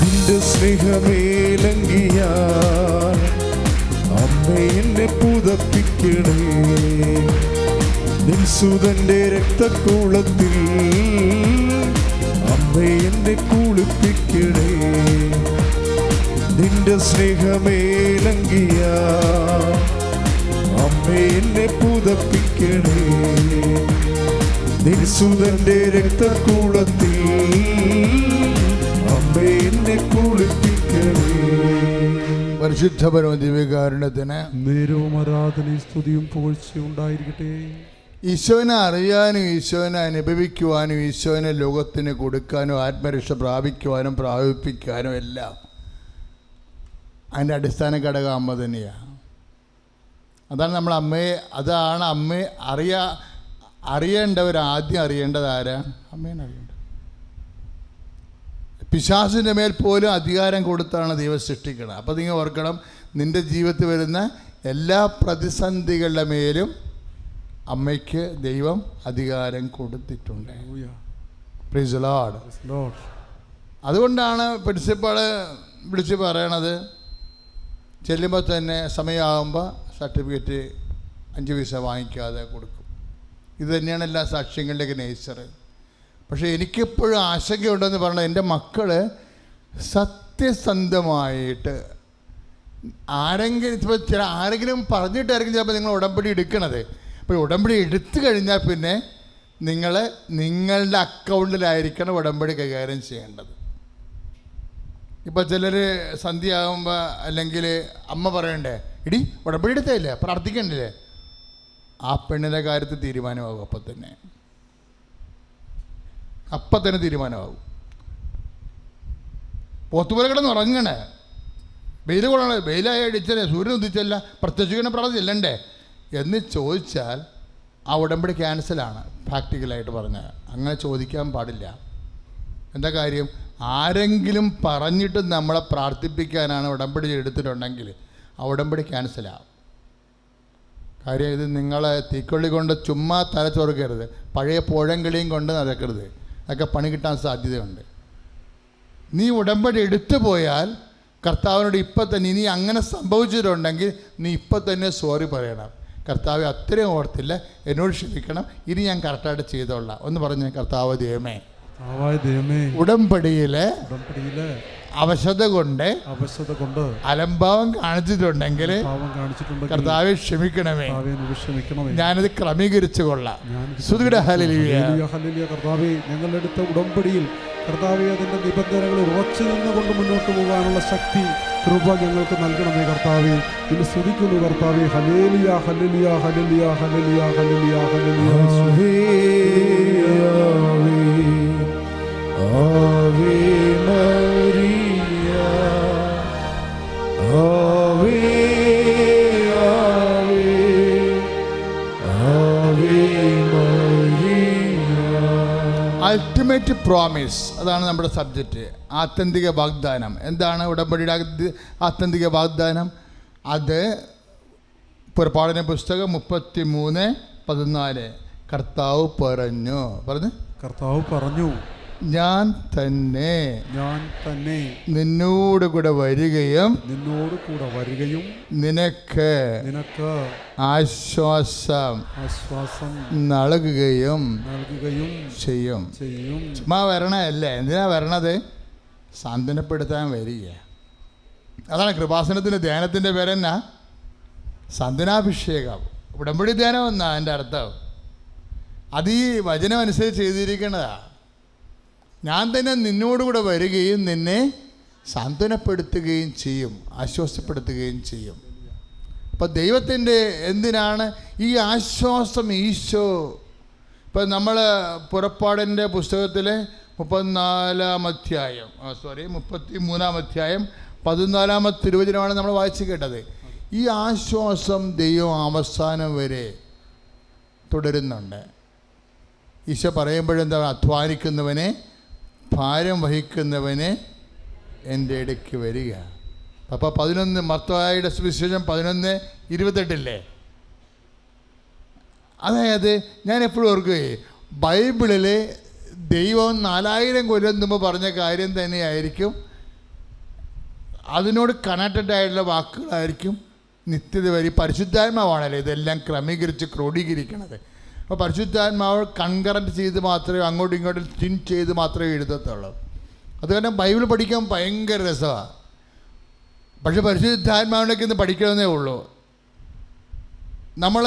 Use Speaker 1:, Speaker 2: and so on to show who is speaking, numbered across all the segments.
Speaker 1: നിന്റെ സ്നേഹമേലങ്കിയാൽ അമ്മേ എന്നെ പുതപ്പിക്കണേ. നിൻ സുതന്റെ രക്തക്കൂളത്തിൽ അമ്മേ എന്നെ കുളിപ്പിക്കണേ. നിന്റെ സ്നേഹമേലങ്കിയാൽ അമ്മേ എന്നെ പുതപ്പിക്കണേ. നിൻ സുതന്റെ രക്തക്കൂളത്തിൽ അമ്മേ എന്നെ കുളിപ്പിക്കണേ. പരിശുദ്ധ പരമ ദിവ്യകാരുണ്യത്തിന്
Speaker 2: നേരവും ആരാധനയും സ്തുതിയും പുകഴ്ചയും ഉണ്ടായിരിക്കട്ടെ.
Speaker 1: ഈശോനെ അറിയാനും ഈശോനെ അനുഭവിക്കുവാനും ഈശോനെ ലോകത്തിന് കൊടുക്കാനും ആത്മരക്ഷ പ്രാപിക്കുവാനും പ്രാപിപ്പിക്കാനും എല്ലാം അതിൻ്റെ അടിസ്ഥാന ഘടകം അമ്മ തന്നെയാണ്. അതാണ് നമ്മൾ അമ്മയെ അറിയേണ്ടവർ ആദ്യം അറിയേണ്ടത് ആരാ? അമ്മേനെ അറിയേണ്ടത്. പിശാചിൻ്റെ മേൽ പോലും അധികാരം കൊടുത്താണ് ദൈവം സൃഷ്ടിക്കുന്നത്. അപ്പോൾ നിങ്ങൾ ഓർക്കണം, നിൻ്റെ ജീവിതത്തിൽ വരുന്ന എല്ലാ പ്രതിസന്ധികളുടെ മേലും അമ്മയ്ക്ക് ദൈവം അധികാരം കൊടുത്തിട്ടുണ്ട്. Praise the Lord. അതുകൊണ്ടാണ് പ്രിൻസിപ്പൾ വിളിച്ച് പറയണത്, ചെല്ലുമ്പോൾ തന്നെ സമയമാകുമ്പോൾ സർട്ടിഫിക്കറ്റ് 5 പൈസ വാങ്ങിക്കാതെ കൊടുക്കും. ഇത് തന്നെയാണ് എല്ലാ സാക്ഷ്യങ്ങളുടെയൊക്കെ നേച്ചർ. പക്ഷേ എനിക്കെപ്പോഴും ആശങ്കയുണ്ടെന്ന് പറഞ്ഞാൽ എൻ്റെ മക്കൾ സത്യസന്ധമായിട്ട് ആരെങ്കിലും പറഞ്ഞിട്ടായിരിക്കും ചിലപ്പോൾ നിങ്ങൾ ഉടമ്പടി എടുക്കണത്. അപ്പോൾ ഉടമ്പടി എടുത്തു കഴിഞ്ഞാൽ പിന്നെ നിങ്ങളുടെ അക്കൗണ്ടിലായിരിക്കണം ഉടമ്പടി കൈകാര്യം ചെയ്യേണ്ടത്. ഇപ്പോൾ ചിലർ സന്ധ്യയാകുമ്പോൾ അല്ലെങ്കിൽ അമ്മ പറയണ്ടേ, ഇടി ഉടമ്പടി എടുത്തില്ലേ, പ്രാർത്ഥിക്കണ്ടില്ലേ, ആ പെണ്ണിൻ്റെ കാര്യത്തിൽ തീരുമാനമാകും. അപ്പം തന്നെ തീരുമാനമാകും. പോത്തുപോലെ കിടന്ന് ഉറങ്ങണേ, വെയിൽ കൊള്ളണേ, വെയിലായ അടിച്ചല്ലേ, സൂര്യൻ ഉദിച്ചല്ല, പ്രത്യക്ഷിക്കുന്ന പ്രാർത്ഥന ചെല്ലണ്ടേ എന്ന് ചോദിച്ചാൽ ആ ഉടമ്പടി ക്യാൻസലാണ്. പ്രാക്ടിക്കലായിട്ട് പറഞ്ഞാൽ അങ്ങനെ ചോദിക്കാൻ പാടില്ല. എന്താ കാര്യം? ആരെങ്കിലും പറഞ്ഞിട്ട് നമ്മളെ പ്രാർത്ഥിപ്പിക്കാനാണ് ഉടമ്പടി എടുത്തിട്ടുണ്ടെങ്കിൽ ആ ഉടമ്പടി ക്യാൻസലാവും. കാര്യം ഇത് നിങ്ങളെ തീക്കൊള്ളി കൊണ്ട് ചുമ്മാ തലച്ചോർക്കരുത്, പഴയ പുഴങ്കളിയും കൊണ്ട് നടക്കരുത്, അതൊക്കെ പണി കിട്ടാൻ സാധ്യതയുണ്ട്. നീ ഉടമ്പടി എടുത്തു പോയാൽ കർത്താവിനോട് ഇപ്പം തന്നെ, ഇനി അങ്ങനെ സംഭവിച്ചിട്ടുണ്ടെങ്കിൽ നീ ഇപ്പം തന്നെ സോറി പറയണം. കർത്താവ് അത്രയും ഓർത്തില്ല, എന്നോട് ക്ഷമിക്കണം, ഇനി ഞാൻ കറക്റ്റായിട്ട് ചെയ്തോളാം ഒന്ന് പറഞ്ഞ്, കർത്താവ് ദൈവമേ, ഉടമ്പടിയിലെ അവശത കൊണ്ട് അലംഭാവം കാണിച്ചിട്ടുണ്ടെങ്കിൽ കർത്താവെ ക്ഷമിക്കണമേ, ഞാനത് ക്രമീകരിച്ചു കൊള്ളാം.
Speaker 2: കർത്താവെ, ഞങ്ങളെടുത്ത ഉടമ്പടിയിൽ കർത്താവെ അതിൻ്റെ നിബന്ധനകളിൽ ഉറച്ചു നിന്നുകൊണ്ട് മുന്നോട്ട് പോകാനുള്ള ശക്തി, കൃപ ഞങ്ങൾക്ക് നൽകണമേ കർത്താവെ. ഇന്ന് സ്തുതിക്കുന്നു കർത്താവെ. Hallelujah, hallelujah, hallelujah, hallelujah, hallelujah, hallelujah.
Speaker 1: Ave Maria, Ave, Ave, Ave Maria. Ultimate promise, അതാണ് നമ്മുടെ സബ്ജക്റ്റ്. ആത്യന്തിക വാഗ്ദാനം. എന്താണ് ഉടമ്പടിയുടെ ആത്യന്തിക വാഗ്ദാനം? അത് പുറപ്പാടിൻ്റെ പുസ്തകം 33:14 കർത്താവ് പറഞ്ഞു, ഞാൻ തന്നെ നിന്നോട് കൂടെ വരികയും നിനക്ക് ആശ്വാസം നൽകുകയും ചെയ്യും. ചുമ്മാ വരണല്ലേ, എന്തിനാ വരണത്? സാന്ത്വനപ്പെടുത്താൻ വരിക. അതാണ് കൃപാസനത്തിൻ്റെ ധ്യാനത്തിൻ്റെ പേരെന്നാ? സാന്ത്വനാഭിഷേകം. ഉടമ്പടി ധ്യാനം എന്നാ എൻ്റെ അർത്ഥം. അത് ഈ വചനം അനുസരിച്ച് ചെയ്തിരിക്കുന്നതാ. ഞാൻ തന്നെ നിന്നോടുകൂടെ വരികയും നിന്നെ സാന്ത്വനപ്പെടുത്തുകയും ചെയ്യും, ആശ്വാസപ്പെടുത്തുകയും ചെയ്യും. അപ്പം ദൈവത്തിൻ്റെ എന്തിനാണ് ഈ ആശ്വാസം? ഈശോ ഇപ്പം നമ്മൾ പുറപ്പാടിൻ്റെ പുസ്തകത്തിലെ 33-ാം അധ്യായം 14 തിരുവചനമാണ് നമ്മൾ വായിച്ചു കേട്ടത്. ഈ ആശ്വാസം ദൈവം അവസാനം വരെ തുടരുന്നുണ്ട്. ഈശോ പറയുമ്പോഴെന്താ? അധ്വാനിക്കുന്നവനെ, ഭാരം വഹിക്കുന്നവനെ എൻ്റെ ഇടയ്ക്ക് വരിക. അപ്പോൾ 11 മർത്തായിയുടെ സുവിശേഷം 11:28 അതായത് ഞാൻ എപ്പോഴും ഓർക്കുകയെ ബൈബിളിൽ ദൈവം 4000 കൊല്ലം മുമ്പ് പറഞ്ഞ കാര്യം തന്നെയായിരിക്കും, അതിനോട് കണക്റ്റഡ് ആയിട്ടുള്ള വാക്കുകളായിരിക്കും നിത്യത വരെ. പരിശുദ്ധാത്മാവാണല്ലോ ഇതെല്ലാം ക്രമീകരിച്ച് ക്രോഡീകരിക്കണത്. അപ്പോൾ പരിശുദ്ധാത്മാവ് കൺകറൻറ്റ് ചെയ്ത് മാത്രമേ അങ്ങോട്ടും ഇങ്ങോട്ടും സ്റ്റിൻ ചെയ്ത് മാത്രമേ എഴുതത്തുള്ളൂ. അതുകൊണ്ട് ബൈബിൾ പഠിക്കാൻ ഭയങ്കര രസമാണ്. പക്ഷെ പരിശുദ്ധാത്മാവിനൊക്കെ ഇന്ന് പഠിക്കണമെന്നേ ഉള്ളൂ. നമ്മൾ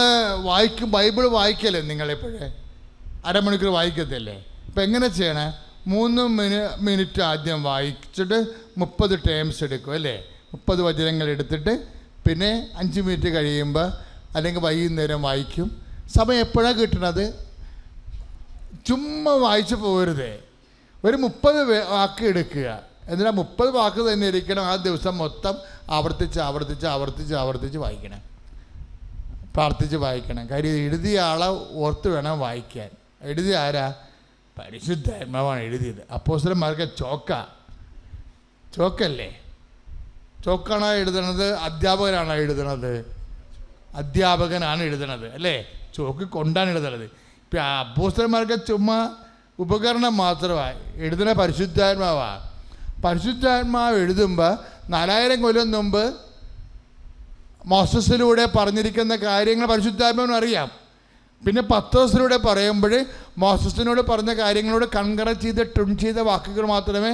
Speaker 1: ബൈബിൾ വായിക്കല്ലേ നിങ്ങളെപ്പോഴേ അരമണിക്കൂർ വായിക്കത്തില്ലേ? ഇപ്പം എങ്ങനെ ചെയ്യണേ? 3 മിനിറ്റ് ആദ്യം വായിച്ചിട്ട് 30 ടേംസ് എടുക്കും അല്ലേ? 30 വചനങ്ങൾ എടുത്തിട്ട് പിന്നെ 5 മിനിറ്റ് കഴിയുമ്പോൾ അല്ലെങ്കിൽ വൈകുന്നേരം വായിക്കും. സമയം എപ്പോഴാണ് കിട്ടണത്? ചുമ്മാ വായിച്ചു പോകരുതേ. ഒരു 30 വാക്ക് എടുക്കുക. എന്നാൽ 30 വാക്ക് തന്നെ ഇരിക്കണം. ആ ദിവസം മൊത്തം ആവർത്തിച്ച് വായിക്കണം, പ്രാർത്ഥിച്ച് വായിക്കണം. കാര്യം എഴുതിയ ആളെ ഓർത്ത് വേണം വായിക്കാൻ. എഴുതിയ ആരാ? പരിശുദ്ധാത്മാവാണ് എഴുതിയത്. അപ്പോസ്തലന്മാർക്ക് ചോക്കല്ലേ? ചോക്കാണോ എഴുതണത്? അധ്യാപകനാണോ എഴുതണത്? അധ്യാപകനാണ് എഴുതണത് അല്ലേ? ചോക്ക് കൊണ്ടാണ് എഴുതണത്. ഇപ്പം അപ്പോസ്തലന്മാർക്ക് ചുമ്മാ ഉപകരണം മാത്രമാണ്. എഴുതുന്ന പരിശുദ്ധാത്മാവാണ്. പരിശുദ്ധാത്മാവ് എഴുതുമ്പോൾ 4000 കൊല്ലം മുമ്പ് മോസസിലൂടെ പറഞ്ഞിരിക്കുന്ന കാര്യങ്ങൾ പരിശുദ്ധാത്മാവിന് അറിയാം. പിന്നെ പത്രോസിലൂടെ പറയുമ്പോൾ മോസസിനോട് പറഞ്ഞ കാര്യങ്ങളോട് കൺകറക്റ്റ് ചെയ്ത് ട്രിം ചെയ്ത വാക്കുകൾ മാത്രമേ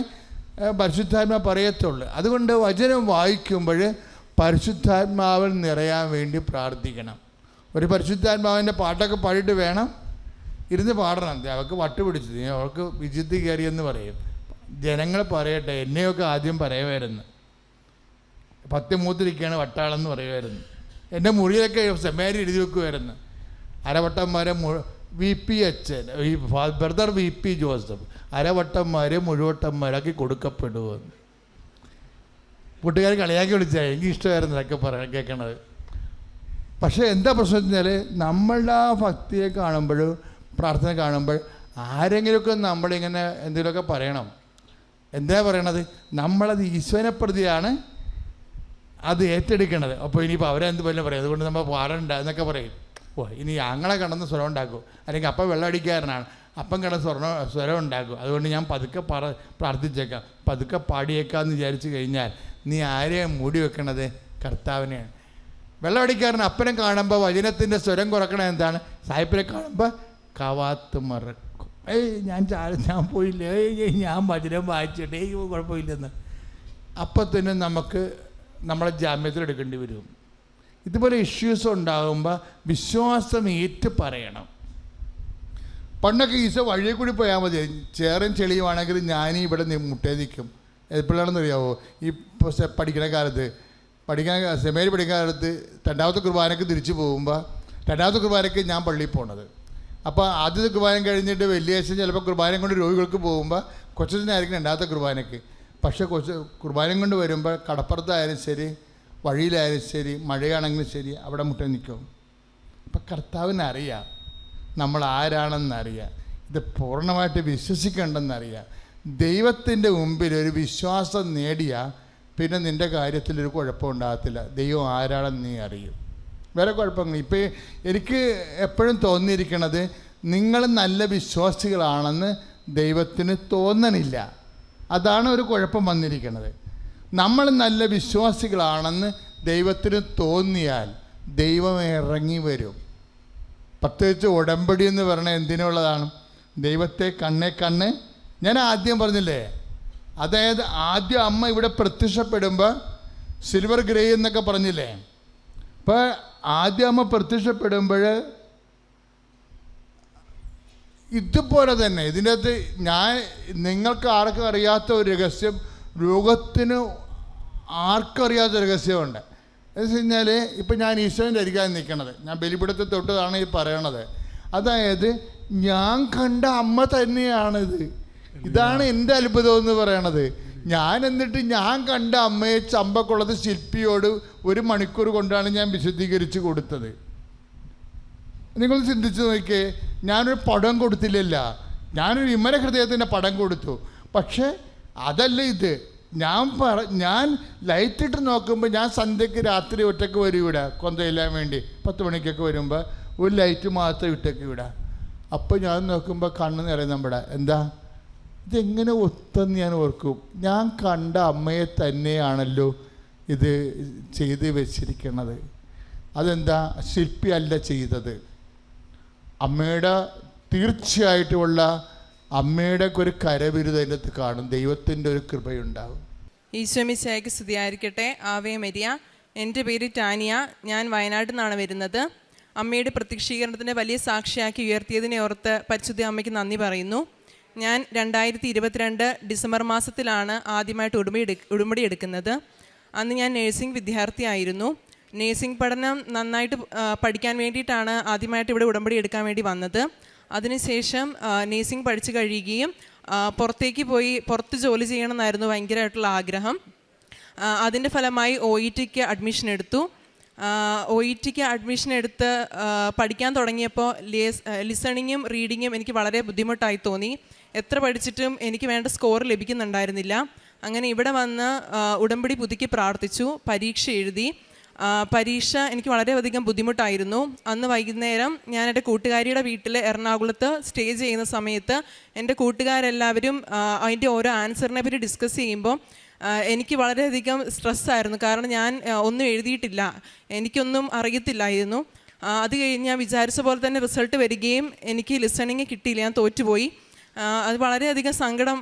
Speaker 1: പരിശുദ്ധാത്മാവ് പറയത്തുള്ളൂ. അതുകൊണ്ട് വചനം വായിക്കുമ്പോൾ പരിശുദ്ധാത്മാവിൽ നിറയാൻ വേണ്ടി പ്രാർത്ഥിക്കണം. ഒരു പരിശുദ്ധാത്മാവിൻ്റെ പാട്ടൊക്കെ പാടിയിട്ട് വേണം ഇരുന്ന് പാടണം. അവൾക്ക് വട്ട് പിടിച്ചത്, അവൾക്ക് വിചിത്തി കയറിയെന്ന് പറയും. ജനങ്ങൾ പറയട്ടെ, എന്നെയൊക്കെ ആദ്യം പറയുമായിരുന്നു. 10 മൂത്തിരിക്കുകയാണ് വട്ടാളെന്ന് പറയുമായിരുന്നു. എൻ്റെ മുറിയിലൊക്കെ സെമേരി എഴുതി വെക്കുമായിരുന്നു. അരവട്ടന്മാരെ VPH ബ്രദർ VP ജോസഫ് അരവട്ടന്മാരെ മുഴുവട്ടന്മാരാക്കി കൊടുക്കപ്പെടുമെന്ന് കൂട്ടുകാർ കളിയാക്കി വിളിച്ചാൽ എനിക്ക് ഇഷ്ടമായിരുന്നു അതൊക്കെ കേൾക്കണത്. പക്ഷേ എന്താ പ്രശ്നം വെച്ചാൽ നമ്മളുടെ ആ ഭക്തിയെ കാണുമ്പോഴും പ്രാർത്ഥന കാണുമ്പോൾ ആരെങ്കിലുമൊക്കെ നമ്മളിങ്ങനെ എന്തെങ്കിലുമൊക്കെ പറയണം. എന്താ പറയണത്? നമ്മളത് ഈശ്വരനെ പ്രതിയാണ് അത് ഏറ്റെടുക്കണത്. അപ്പോൾ ഇനിയിപ്പോൾ അവരെന്ത് വല്ലതും പറയും, അതുകൊണ്ട് നമ്മൾ പാടണ്ട എന്നൊക്കെ പറയും. ഇനി ഞങ്ങളെ കടന്ന് സ്വരം ഉണ്ടാക്കും, അല്ലെങ്കിൽ അപ്പം വെള്ളം അടിക്കാരനാണ്, അപ്പം കിടന്ന് സ്വരം ഉണ്ടാക്കും, അതുകൊണ്ട് ഞാൻ പതുക്കെ പ്രാർത്ഥിച്ചേക്കാം, പതുക്കെ പാടിയേക്കാമെന്ന് വിചാരിച്ചു കഴിഞ്ഞാൽ നീ ആരെയാണ് മൂടി വെക്കണത്? കർത്താവിനെയാണ്. വെള്ളം അടിക്കാരൻ അപ്പനെ കാണുമ്പോൾ വചനത്തിൻ്റെ സ്വരം കുറക്കണത് എന്താണ്? സായിപ്പിനെ കാണുമ്പോൾ കവാത്ത് മറക്കും. ഞാൻ പോയില്ലേ, ഞാൻ വചനം വായിച്ചിട്ടേ കുഴപ്പമില്ലെന്ന്. അപ്പം തന്നെ നമുക്ക് നമ്മളെ ജാമ്യത്തിലെടുക്കേണ്ടി വരും. ഇതുപോലെ ഇഷ്യൂസ് ഉണ്ടാകുമ്പോൾ വിശ്വാസം ഏറ്റു പറയണം. പണ്ടൊക്കെ ഈശോ വഴിയെ കൂടി പോയാൽ മതി. ചേറും ചെളിയുമാണെങ്കിൽ ഞാനീ ഇവിടെ മുട്ടേ നിൽക്കും. എപ്പോഴാണെന്ന് അറിയാമോ? ഈ പഠിക്കുന്ന കാലത്ത് സെമേരി പഠിക്കുന്ന കാലത്ത് 2ാമത്തെ കുർബാനയ്ക്ക് തിരിച്ചു പോകുമ്പോൾ 2ാമത്തെ കുർബാനയ്ക്ക് ഞാൻ പള്ളിയിൽ പോണത്. അപ്പോൾ ആദ്യത്തെ കുർബാന കഴിഞ്ഞിട്ട് വെള്ളിയാഴ്ച ചിലപ്പോൾ കുർബാനയും കൊണ്ട് രോഗികൾക്ക് പോകുമ്പോൾ കൊച്ചനായിരിക്കും 2ാമത്തെ കുർബാനയ്ക്ക്. പക്ഷേ കുർബാനയും കൊണ്ട് വരുമ്പോൾ കടപ്പുറത്തായാലും ശരി, വഴിയിലായാലും ശരി, മഴയാണെങ്കിലും ശരി, അവിടെ മുട്ട നിൽക്കും. അപ്പം കർത്താവിനറിയാം നമ്മൾ ആരാണെന്നറിയാം. ഇത് പൂർണ്ണമായിട്ട് വിശ്വസിക്കേണ്ടെന്നറിയാം. ദൈവത്തിൻ്റെ മുമ്പിൽ ഒരു വിശ്വാസം നേടിയാൽ പിന്നെ നിൻ്റെ കാര്യത്തിലൊരു കുഴപ്പമുണ്ടാകത്തില്ല. ദൈവം ആരാണെന്ന് നീ അറിയും. വേറെ കുഴപ്പങ്ങൾ ഇപ്പോൾ എനിക്ക് എപ്പോഴും തോന്നിയിരിക്കണത്, നിങ്ങൾ നല്ല വിശ്വാസികളാണെന്ന് ദൈവത്തിന് തോന്നണില്ല. അതാണ് ഒരു കുഴപ്പം വന്നിരിക്കുന്നത്. നമ്മൾ നല്ല വിശ്വാസികളാണെന്ന് ദൈവത്തിന് തോന്നിയാൽ ദൈവം ഇറങ്ങി വരും. പ്രത്യേകിച്ച് ഉടമ്പടി എന്ന് പറഞ്ഞാൽ എന്തിനുള്ളതാണ്? ദൈവത്തെ കണ്ണ് ഞാൻ ആദ്യം പറഞ്ഞില്ലേ, അതായത് ആദ്യം അമ്മ ഇവിടെ പ്രത്യക്ഷപ്പെടുമ്പോൾ സിൽവർ ഗ്രേ എന്നൊക്കെ പറഞ്ഞില്ലേ. അപ്പോൾ ആദ്യം അമ്മ പ്രത്യക്ഷപ്പെടുമ്പോൾ ഇതുപോലെ തന്നെ ഇതിൻ്റെ അകത്ത് നിങ്ങൾക്ക് ആർക്കും അറിയാത്ത ഒരു രഹസ്യം, ലോകത്തിന് ആർക്കും അറിയാത്ത രഹസ്യമുണ്ട്. എന്ന് വെച്ച് കഴിഞ്ഞാൽ ഇപ്പം ഞാൻ ഈശോൻ്റെ അരികാൻ നിൽക്കണത്, ഞാൻ ബലിപീഠത്തിൽ തൊട്ടതാണ് ഈ പറയണത്. അതായത് ഞാൻ കണ്ട അമ്മ തന്നെയാണിത്. ഇതാണ് എൻ്റെ അത്ഭുതം എന്ന് പറയണത്. എന്നിട്ട് ഞാൻ കണ്ട അമ്മയെ ചമ്പക്കുളത്ത് ശില്പിയോട് 1 മണിക്കൂർ കൊണ്ടാണ് ഞാൻ വിശദീകരിച്ച് കൊടുത്തത്. നിങ്ങൾ ചിന്തിച്ച് നോക്കിയേ, ഞാനൊരു പടം കൊടുത്തില്ലല്ല, ഞാനൊരു വിമല ഹൃദയത്തിൻ്റെ പടം കൊടുത്തു. പക്ഷേ അതല്ല ഇത്. ഞാൻ ലൈറ്റിട്ട് നോക്കുമ്പോൾ ഞാൻ സന്ധ്യയ്ക്ക് രാത്രി ഒറ്റയ്ക്ക് വരും ഇവിടെ കൊന്തയില്ലാൻ വേണ്ടി. 10 മണിക്കൊക്കെ വരുമ്പോൾ ഒരു ലൈറ്റ് മാത്രം ഇട്ടേക്ക് ഇവിടെ. അപ്പോൾ ഞാൻ നോക്കുമ്പോൾ കണ്ണ് നിറയും നമ്മുടെ. എന്താ ഇതെങ്ങനെ ഒത്തെന്ന് ഞാൻ ഓർക്കും. ഞാൻ കണ്ട അമ്മയെ തന്നെയാണല്ലോ ഇത് ചെയ്ത് വെച്ചിരിക്കുന്നത്. അതെന്താ, ശില്പിയല്ല ചെയ്തത്. അമ്മയുടെ തീർച്ചയായിട്ടുമുള്ള അമ്മയുടെ ഒരു കരവിരുത് അതിനകത്ത് കാണും. ദൈവത്തിൻ്റെ ഒരു കൃപയുണ്ടാവും.
Speaker 3: ഈശോ മിശിഹായ്ക്ക് സ്തുതിയായിരിക്കട്ടെ. Ave Maria. എൻ്റെ പേര് ടാനിയ. ഞാൻ വയനാട്ടിൽ നിന്നാണ് വരുന്നത്. അമ്മയുടെ പ്രത്യക്ഷീകരണത്തിന് വലിയ സാക്ഷിയാക്കി ഉയർത്തിയതിനെ ഓർത്ത് പരിശുദ്ധ അമ്മയ്ക്ക് നന്ദി പറയുന്നു. ഞാൻ 2022 ഡിസംബർ മാസത്തിലാണ് ആദ്യമായിട്ട് ഉടമ്പടി എടുക്കുന്നത്. അന്ന് ഞാൻ നേഴ്സിംഗ് വിദ്യാർത്ഥിയായിരുന്നു. നേഴ്സിംഗ് പഠനം നന്നായിട്ട് പഠിക്കാൻ വേണ്ടിയിട്ടാണ് ആദ്യമായിട്ട് ഇവിടെ ഉടമ്പടി എടുക്കാൻ വേണ്ടി വന്നത്. അതിനുശേഷം നേഴ്സിംഗ് പഠിച്ചു കഴിയുകയും പുറത്തേക്ക് പോയി പുറത്ത് ജോലി ചെയ്യണമെന്നായിരുന്നു ഭയങ്കരമായിട്ടുള്ള ആഗ്രഹം. അതിൻ്റെ ഫലമായി OETക്ക് അഡ്മിഷൻ എടുത്തു. OETക്ക് അഡ്മിഷൻ എടുത്ത് പഠിക്കാൻ തുടങ്ങിയപ്പോൾ ലിസണിങ്ങും റീഡിങ്ങും എനിക്ക് വളരെ ബുദ്ധിമുട്ടായി തോന്നി. എത്ര പഠിച്ചിട്ടും എനിക്ക് വേണ്ട സ്കോർ ലഭിക്കുന്നുണ്ടായിരുന്നില്ല. അങ്ങനെ ഇവിടെ വന്ന് ഉടമ്പടി പുതുക്കി പ്രാർത്ഥിച്ചു. പരീക്ഷ എഴുതി. പരീക്ഷ എനിക്ക് വളരെയധികം ബുദ്ധിമുട്ടായിരുന്നു. അന്ന് വൈകുന്നേരം ഞാൻ എൻ്റെ കൂട്ടുകാരിയുടെ വീട്ടിൽ എറണാകുളത്ത് സ്റ്റേ ചെയ്യുന്ന സമയത്ത് എൻ്റെ കൂട്ടുകാരെല്ലാവരും അതിൻ്റെ ഓരോ ആൻസറിനെ പറ്റി ഡിസ്കസ് ചെയ്യുമ്പോൾ എനിക്ക് വളരെയധികം സ്ട്രെസ്സായിരുന്നു. കാരണം ഞാൻ ഒന്നും എഴുതിയിട്ടില്ല, എനിക്കൊന്നും അറിയത്തില്ലായിരുന്നു. അത് കഴിഞ്ഞ് ഞാൻ വിചാരിച്ച പോലെ തന്നെ റിസൾട്ട് വരികയും എനിക്ക് ലിസണിങ് കിട്ടിയില്ല, ഞാൻ തോറ്റുപോയി. അത് വളരെയധികം സങ്കടം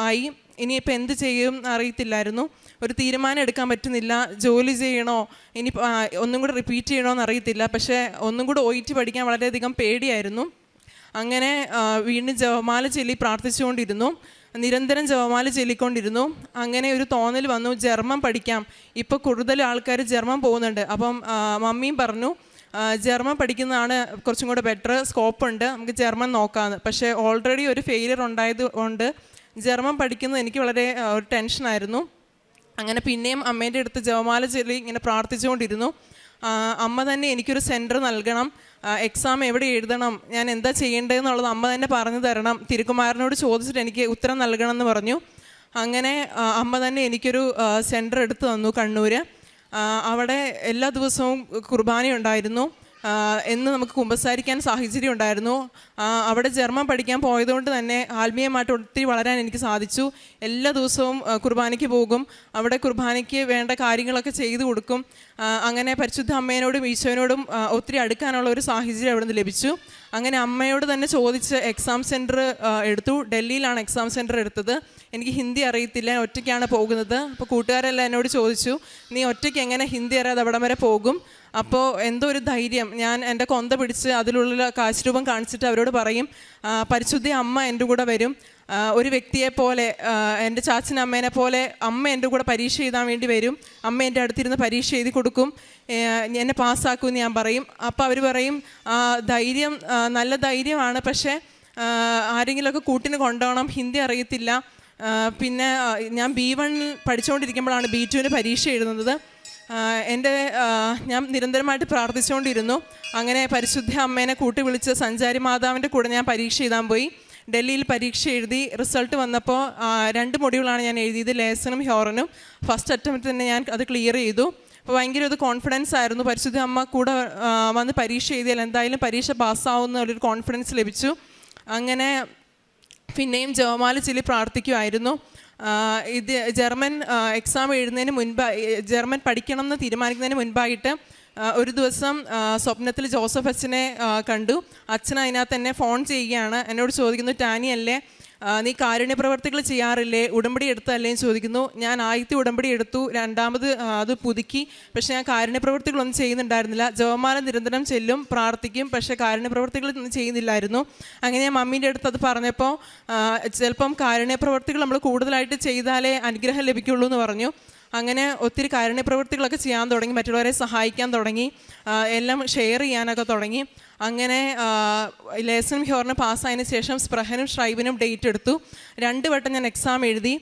Speaker 3: ആയി. ഇനിയിപ്പോൾ എന്ത് ചെയ്യും അറിയത്തില്ലായിരുന്നു. ഒരു തീരുമാനം എടുക്കാൻ പറ്റുന്നില്ല. ജോലി ചെയ്യണോ, ഇനി ഒന്നും കൂടെ റിപ്പീറ്റ് ചെയ്യണോ എന്നറിയത്തില്ല. പക്ഷേ ഒന്നും കൂടെ OET പഠിക്കാൻ വളരെയധികം പേടിയായിരുന്നു. അങ്ങനെ വീണ്ടും ജപമാല ചൊല്ലി പ്രാർത്ഥിച്ചുകൊണ്ടിരുന്നു. നിരന്തരം ജപമാല ചൊല്ലിക്കൊണ്ടിരുന്നു. അങ്ങനെ ഒരു തോന്നൽ വന്നു, ജർമ്മൻ പഠിക്കാം. ഇപ്പോൾ കൂടുതൽ ആൾക്കാർ ജർമ്മൻ പോകുന്നുണ്ട്. അപ്പം മമ്മിയും പറഞ്ഞു ജർമ്മൻ പഠിക്കുന്നതാണ് കുറച്ചും കൂടെ ബെറ്റർ, സ്കോപ്പ് ഉണ്ട്, നമുക്ക് ജർമ്മൻ നോക്കാമെന്ന്. പക്ഷേ ഓൾറെഡി ഒരു ഫെയിലിയർ ഉണ്ടായത് കൊണ്ട് ജർമ്മൻ പഠിക്കുന്നത് എനിക്ക് വളരെ ഒരു ടെൻഷനായിരുന്നു. അങ്ങനെ പിന്നെയും അമ്മേൻ്റെ അടുത്ത് ജപമാല ചൊല്ലി ഇങ്ങനെ പ്രാർത്ഥിച്ചുകൊണ്ടിരുന്നു. അമ്മ തന്നെ എനിക്കൊരു സെൻറ്റർ നൽകണം, എക്സാം എവിടെ എഴുതണം, ഞാൻ എന്താ ചെയ്യേണ്ടതെന്നുള്ളത് അമ്മ തന്നെ പറഞ്ഞു തരണം, തിരുക്കുമാരനോട് ചോദിച്ചിട്ട് എനിക്ക് ഉത്തരം നൽകണം എന്ന് പറഞ്ഞു. അങ്ങനെ അമ്മ തന്നെ എനിക്കൊരു സെൻറ്റർ എടുത്തു തന്നു, കണ്ണൂർ. അവിടെ എല്ലാ ദിവസവും കുർബാനയുണ്ടായിരുന്നു. എന്ന് നമുക്ക് കുമ്പസാരിക്കാൻ സാഹചര്യം ഉണ്ടായിരുന്നു. അവിടെ ജർമ്മൻ പഠിക്കാൻ പോയതുകൊണ്ട് തന്നെ ആത്മീയമായിട്ട് ഒത്തിരി വളരാൻ എനിക്ക് സാധിച്ചു. എല്ലാ ദിവസവും കുർബാനയ്ക്ക് പോകും. അവിടെ കുർബാനയ്ക്ക് വേണ്ട കാര്യങ്ങളൊക്കെ ചെയ്തു കൊടുക്കും. അങ്ങനെ പരിശുദ്ധ അമ്മേനോടും ഈശോനോടും ഒത്തിരി അടുക്കാനുള്ള ഒരു സാഹചര്യം അവിടെ നിന്ന് ലഭിച്ചു. അങ്ങനെ അമ്മയോട് തന്നെ ചോദിച്ച് എക്സാം സെൻറ്റർ എടുത്തു. ഡൽഹിയിലാണ് എക്സാം സെൻറ്റർ എടുത്തത്. എനിക്ക് ഹിന്ദി അറിയത്തില്ല, ഒറ്റയ്ക്കാണ് പോകുന്നത്. അപ്പോൾ കൂട്ടുകാരെല്ലാം എന്നോട് ചോദിച്ചു, നീ ഒറ്റയ്ക്ക് എങ്ങനെ ഹിന്ദി അറിയാതെ അവിടം വരെ പോകും? അപ്പോൾ എന്തോ ഒരു ധൈര്യം, ഞാൻ എൻ്റെ കൊന്ത പിടിച്ച് അതിലുള്ള കാശുരൂപം കാണിച്ചിട്ട് അവരോട് പറയും, പരിശുദ്ധ അമ്മ എൻ്റെ കൂടെ വരും, ഒരു വ്യക്തിയെ പോലെ, എൻ്റെ ചാച്ചനമ്മേനെ പോലെ അമ്മ എൻ്റെ കൂടെ പരീക്ഷ എഴുതാൻ വേണ്ടി വരും, അമ്മ എൻ്റെ അടുത്തിരുന്ന് പരീക്ഷ എഴുതി കൊടുക്കും, എന്നെ പാസ്സാക്കുമെന്ന് ഞാൻ പറയും. അപ്പോൾ അവർ പറയും, ധൈര്യം നല്ല ധൈര്യമാണ്, പക്ഷേ ആരെങ്കിലുമൊക്കെ കൂട്ടിന് കൊണ്ടുപോകണം, ഹിന്ദി അറിയത്തില്ല. പിന്നെ ഞാൻ B1 പഠിച്ചുകൊണ്ടിരിക്കുമ്പോഴാണ് B2 പരീക്ഷ എഴുതുന്നത്. ഞാൻ നിരന്തരമായിട്ട് പ്രാർത്ഥിച്ചുകൊണ്ടിരുന്നു. അങ്ങനെ പരിശുദ്ധ അമ്മേനെ കൂട്ടി വിളിച്ച് സഞ്ചാരി മാതാവിൻ്റെ കൂടെ ഞാൻ പരീക്ഷ എഴുതാൻ പോയി. ഡൽഹിയിൽ പരീക്ഷ എഴുതി. റിസൾട്ട് വന്നപ്പോൾ 2 മൊഡ്യൂളാണ് ഞാൻ എഴുതിയത്, ലേസനും ഹ്യോറനും. ഫസ്റ്റ് അറ്റംപ്റ്റ് തന്നെ ഞാൻ അത് ക്ലിയർ ചെയ്തു. അപ്പോൾ ഭയങ്കര ഒരു കോൺഫിഡൻസ് ആയിരുന്നു. പരിശുദ്ധ അമ്മ കൂടെ വന്ന് പരീക്ഷ എഴുതിയാൽ എന്തായാലും പരീക്ഷ പാസ്സാവുന്ന ഒരു കോൺഫിഡൻസ് ലഭിച്ചു. അങ്ങനെ പിന്നെയും ജപമാല ചൊല്ലി പ്രാർത്ഥിക്കുമായിരുന്നു. ഇത് ജർമ്മൻ എക്സാം എഴുതുന്നതിന് മുൻപ്, ജർമ്മൻ പഠിക്കണം എന്ന് തീരുമാനിക്കുന്നതിന് മുൻപായിട്ട് ഒരു ദിവസം സ്വപ്നത്തിൽ ജോസഫ് അച്ഛനെ കണ്ടു. അച്ഛൻ അതിനകത്ത് എന്നെ ഫോൺ ചെയ്യുകയാണ്. എന്നോട് ചോദിക്കുന്നു, ടാനി അല്ലേ, നീ കാരുണ്യ പ്രവർത്തികൾ ചെയ്യാറില്ലേ, ഉടമ്പടി എടുത്തല്ലേ എന്ന് ചോദിക്കുന്നു. ഞാൻ ആദ്യത്തെ ഉടമ്പടി എടുത്തു, രണ്ടാമത് അത് പുതുക്കി, പക്ഷേ ഞാൻ കാരുണ്യ പ്രവർത്തികളൊന്നും ചെയ്യുന്നുണ്ടായിരുന്നില്ല. ജപമാല നിരന്തരം ചെല്ലും, പ്രാർത്ഥിക്കും, പക്ഷേ കാരുണ്യ പ്രവർത്തികളൊന്നും ചെയ്യുന്നില്ലായിരുന്നു. അങ്ങനെ ഞാൻ മമ്മീൻ്റെ അടുത്ത് അത് പറഞ്ഞപ്പോൾ, ചിലപ്പം കാരുണ്യ പ്രവർത്തികൾ നമ്മൾ കൂടുതലായിട്ട് ചെയ്താലേ അനുഗ്രഹം ലഭിക്കുള്ളൂ എന്ന് പറഞ്ഞു. അങ്ങനെ ഒത്തിരി കാരുണ്യ പ്രവൃത്തികളൊക്കെ ചെയ്യാൻ തുടങ്ങി, മറ്റുള്ളവരെ സഹായിക്കാൻ തുടങ്ങി, എല്ലാം ഷെയർ ചെയ്യാനൊക്കെ തുടങ്ങി. അങ്ങനെ ലേസനും ഹ്യോറിനും പാസ്സായതിനു ശേഷം സ്പ്രഹനും ഷ്രൈബിനും ഡേറ്റ് എടുത്തു. 2 വട്ടം ഞാൻ എക്സാം എഴുതി.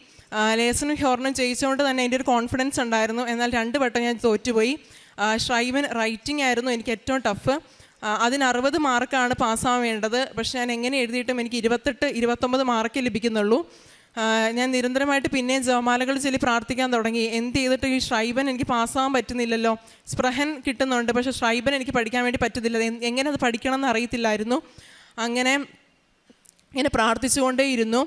Speaker 3: ലേസനും ഹ്യോറിനും ജയിച്ചുകൊണ്ട് തന്നെ എൻ്റെ ഒരു കോൺഫിഡൻസ് ഉണ്ടായിരുന്നു. എന്നാൽ 2 വട്ടം ഞാൻ തോറ്റുപോയി. ഷ്രൈബൻ റൈറ്റിംഗ് ആയിരുന്നു എനിക്ക് ഏറ്റവും ടഫ്. അതിന് 60 മാർക്കാണ് പാസ്സാവാൻ വേണ്ടത്. പക്ഷേ ഞാൻ എങ്ങനെ എഴുതിയിട്ടും എനിക്ക് 28-29 മാർക്ക് ലഭിക്കുന്നുള്ളൂ. ഞാൻ നിരന്തരമായിട്ട് പിന്നെയും ജപമാലകൾ ചൊല്ലി പ്രാർത്ഥിക്കാൻ തുടങ്ങി. എന്ത് ചെയ്തിട്ട് ഈ ഷ്രൈബൻ എനിക്ക് പാസ്സാകാൻ പറ്റുന്നില്ലല്ലോ. സ്പ്രഹൻ കിട്ടുന്നുണ്ട്, പക്ഷേ ഷ്രൈബൻ എനിക്ക് പഠിക്കാൻ വേണ്ടി പറ്റുന്നില്ല. എങ്ങനെ അത് പഠിക്കണം എന്ന് അറിയത്തില്ലായിരുന്നു. അങ്ങനെ ഇങ്ങനെ പ്രാർത്ഥിച്ചുകൊണ്ടേയിരുന്നു.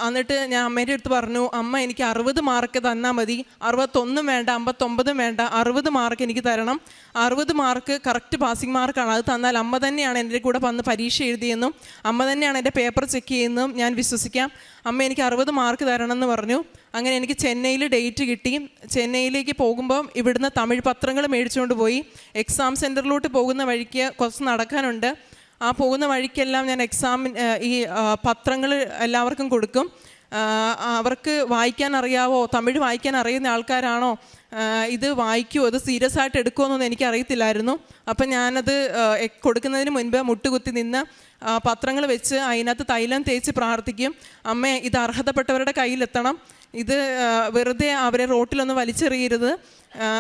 Speaker 3: എന്നിട്ട് ഞാൻ അമ്മേൻ്റെ അടുത്ത് പറഞ്ഞു, അമ്മ എനിക്ക് 60 മാർക്ക് തന്നാൽ മതി, 61 വേണ്ട, 59 വേണ്ട, 60 മാർക്ക് എനിക്ക് തരണം. 60 മാർക്ക് കറക്റ്റ് പാസിംഗ് മാർക്കാണ്, അത് തന്നാൽ അമ്മ തന്നെയാണ് എൻ്റെ കൂടെ വന്ന് പരീക്ഷ എഴുതിയെന്നും അമ്മ തന്നെയാണ് എൻ്റെ പേപ്പർ ചെക്ക് ചെയ്യുന്നതും ഞാൻ വിശ്വസിക്കാം. അമ്മ എനിക്ക് 60 മാർക്ക് തരണം എന്ന് പറഞ്ഞു. അങ്ങനെ എനിക്ക് ചെന്നൈയിൽ ഡേറ്റ് കിട്ടി. ചെന്നൈയിലേക്ക് പോകുമ്പോൾ ഇവിടുന്ന് തമിഴ് പത്രങ്ങൾ മേടിച്ചുകൊണ്ട് പോയി. എക്സാം സെൻറ്ററിലോട്ട് പോകുന്ന വഴിക്ക് കുറച്ച് നടക്കാനുണ്ട്. ആ പോകുന്ന വഴിക്കെല്ലാം ഞാൻ ഈ പത്രങ്ങൾ എല്ലാവർക്കും കൊടുക്കും. അവർക്ക് വായിക്കാൻ അറിയാവോ, തമിഴ് വായിക്കാൻ അറിയുന്ന ആൾക്കാരാണോ, ഇത് വായിക്കുമോ, ഇത് സീരിയസ് ആയിട്ട് എടുക്കുമോയെന്നൊന്നും എനിക്കറിയത്തില്ലായിരുന്നു. അപ്പം ഞാനത് കൊടുക്കുന്നതിന് മുൻപ് മുട്ടുകുത്തി നിന്ന് പത്രങ്ങൾ വെച്ച് അതിനകത്ത് തൈലം തേച്ച് പ്രാർത്ഥിക്കും. അമ്മേ, ഇത് അർഹതപ്പെട്ടവരുടെ കയ്യിലെത്തണം, ഇത് വെറുതെ അവരെ റോട്ടിലൊന്നും വലിച്ചെറിയരുത്.